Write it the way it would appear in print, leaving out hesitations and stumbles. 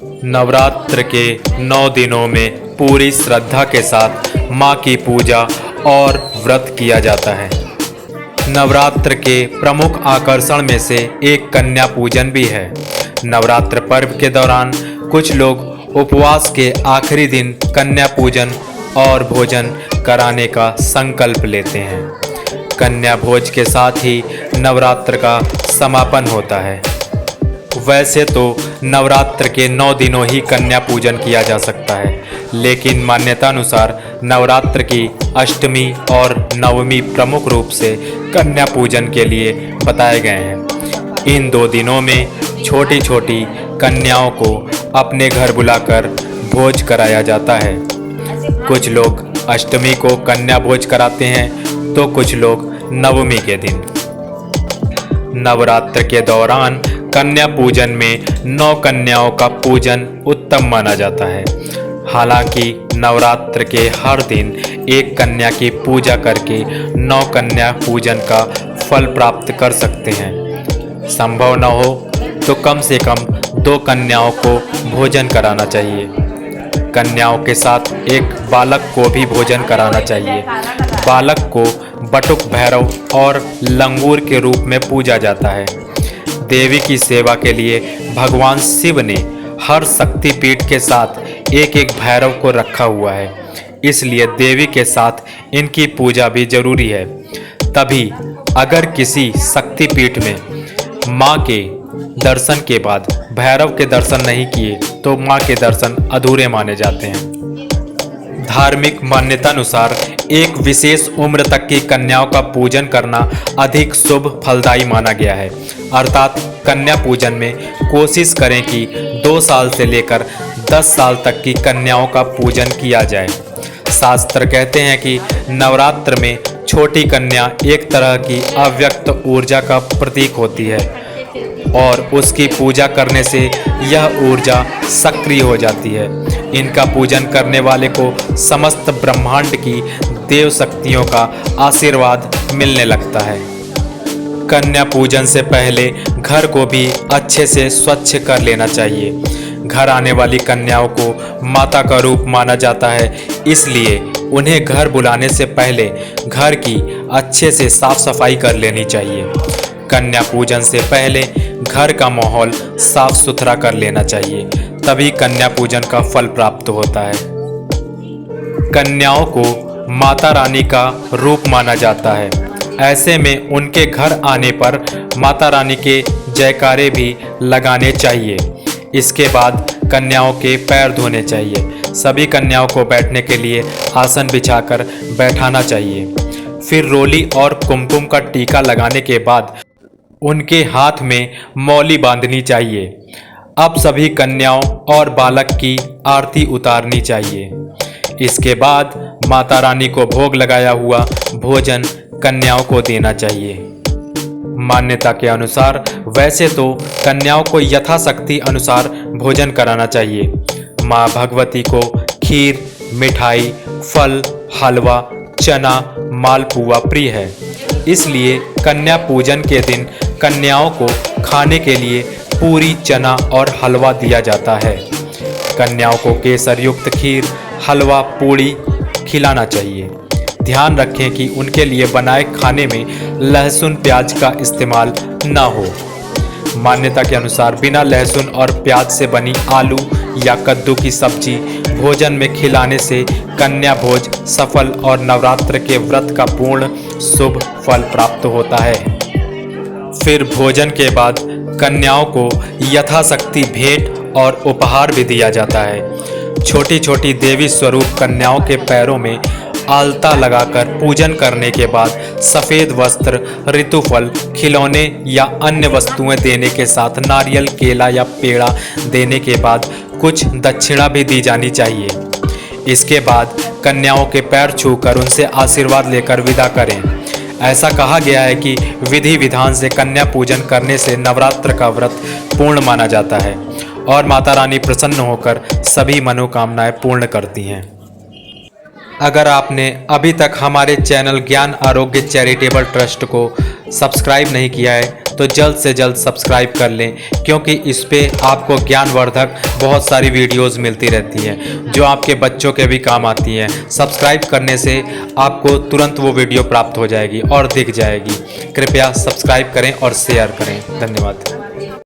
नवरात्र के 9 दिनों में पूरी श्रद्धा के साथ मां की पूजा और व्रत किया जाता है। नवरात्र के प्रमुख आकर्षण में से एक कन्या पूजन भी है। नवरात्र पर्व के दौरान कुछ लोग उपवास के आखिरी दिन कन्या पूजन और भोजन कराने का संकल्प लेते हैं। कन्या भोज के साथ ही नवरात्र का समापन होता है। वैसे तो नवरात्र के 9 दिनों ही कन्या पूजन किया जा सकता है, लेकिन मान्यता अनुसार नवरात्र की अष्टमी और नवमी प्रमुख रूप से कन्या पूजन के लिए बताए गए हैं। इन 2 दिनों में छोटी छोटी कन्याओं को अपने घर बुलाकर भोज कराया जाता है। कुछ लोग अष्टमी को कन्या भोज कराते हैं तो कुछ लोग नवमी के दिन। नवरात्र के दौरान कन्या पूजन में 9 कन्याओं का पूजन उत्तम माना जाता है। हालांकि नवरात्र के हर दिन एक कन्या की पूजा करके 9 कन्या पूजन का फल प्राप्त कर सकते हैं। संभव न हो तो कम से कम 2 कन्याओं को भोजन कराना चाहिए। कन्याओं के साथ एक बालक को भी भोजन कराना चाहिए। बालक को बटुक भैरव और लंगूर के रूप में पूजा जाता है। देवी की सेवा के लिए भगवान शिव ने हर शक्तिपीठ के साथ एक एक भैरव को रखा हुआ है, इसलिए देवी के साथ इनकी पूजा भी जरूरी है। तभी अगर किसी शक्तिपीठ में माँ के दर्शन के बाद भैरव के दर्शन नहीं किए तो माँ के दर्शन अधूरे माने जाते हैं। धार्मिक मान्यता अनुसार एक विशेष उम्र तक की कन्याओं का पूजन करना अधिक शुभ फलदायी माना गया है। अर्थात कन्या पूजन में कोशिश करें कि 2 साल से लेकर 10 साल तक की कन्याओं का पूजन किया जाए। शास्त्र कहते हैं कि नवरात्र में छोटी कन्या एक तरह की अव्यक्त ऊर्जा का प्रतीक होती है और उसकी पूजा करने से यह ऊर्जा सक्रिय हो जाती है। इनका पूजन करने वाले को समस्त ब्रह्मांड की देव शक्तियों का आशीर्वाद मिलने लगता है। कन्या पूजन से पहले घर को भी अच्छे से स्वच्छ कर लेना चाहिए। घर आने वाली कन्याओं को माता का रूप माना जाता है, इसलिए उन्हें घर बुलाने से पहले घर की अच्छे से साफ सफाई कर लेनी चाहिए। कन्या पूजन से पहले घर का माहौल साफ सुथरा कर लेना चाहिए, तभी कन्या पूजन का फल प्राप्त होता है। कन्याओं को माता रानी का रूप माना जाता है। ऐसे में उनके घर आने पर माता रानी के जयकारे भी लगाने चाहिए। इसके बाद कन्याओं के पैर धोने चाहिए। सभी कन्याओं को बैठने के लिए आसन बिछाकर बैठाना चाहिए। फिर रोली और कुमकुम का टीका लगाने के बाद उनके हाथ में मौली बांधनी चाहिए। अब सभी कन्याओं और बालक की आरती उतारनी चाहिए। इसके बाद माता रानी को भोग लगाया हुआ भोजन कन्याओं को देना चाहिए। मान्यता के अनुसार वैसे तो कन्याओं को यथाशक्ति अनुसार भोजन कराना चाहिए। माँ भगवती को खीर, मिठाई, फल, हलवा, चना, मालपुआ प्रिय है, इसलिए कन्या पूजन के दिन कन्याओं को खाने के लिए पूरी, चना और हलवा दिया जाता है। कन्याओं को केसर युक्त खीर, हलवा, पूड़ी खिलाना चाहिए। ध्यान रखें कि उनके लिए बनाए खाने में लहसुन प्याज का इस्तेमाल न हो। मान्यता के अनुसार बिना लहसुन और प्याज से बनी आलू या कद्दू की सब्जी भोजन में खिलाने से कन्या भोज सफल और नवरात्र के व्रत का पूर्ण शुभ फल प्राप्त होता है। फिर भोजन के बाद कन्याओं को यथाशक्ति भेंट और उपहार भी दिया जाता है। छोटी छोटी देवी स्वरूप कन्याओं के पैरों में आलता लगाकर पूजन करने के बाद सफ़ेद वस्त्र, ऋतुफल, खिलौने या अन्य वस्तुएं देने के साथ नारियल, केला या पेड़ा देने के बाद कुछ दक्षिणा भी दी जानी चाहिए। इसके बाद कन्याओं के पैर छूकर उनसे आशीर्वाद लेकर विदा करें। ऐसा कहा गया है कि विधि विधान से कन्या पूजन करने से नवरात्र का व्रत पूर्ण माना जाता है और माता रानी प्रसन्न होकर सभी मनोकामनाएं पूर्ण करती हैं। अगर आपने अभी तक हमारे चैनल ज्ञान आरोग्य चैरिटेबल ट्रस्ट को सब्सक्राइब नहीं किया है तो जल्द से जल्द सब्सक्राइब कर लें, क्योंकि इस पे आपको ज्ञानवर्धक बहुत सारी वीडियोज़ मिलती रहती हैं जो आपके बच्चों के भी काम आती हैं। सब्सक्राइब करने से आपको तुरंत वो वीडियो प्राप्त हो जाएगी और दिख जाएगी। कृपया सब्सक्राइब करें और शेयर करें। धन्यवाद।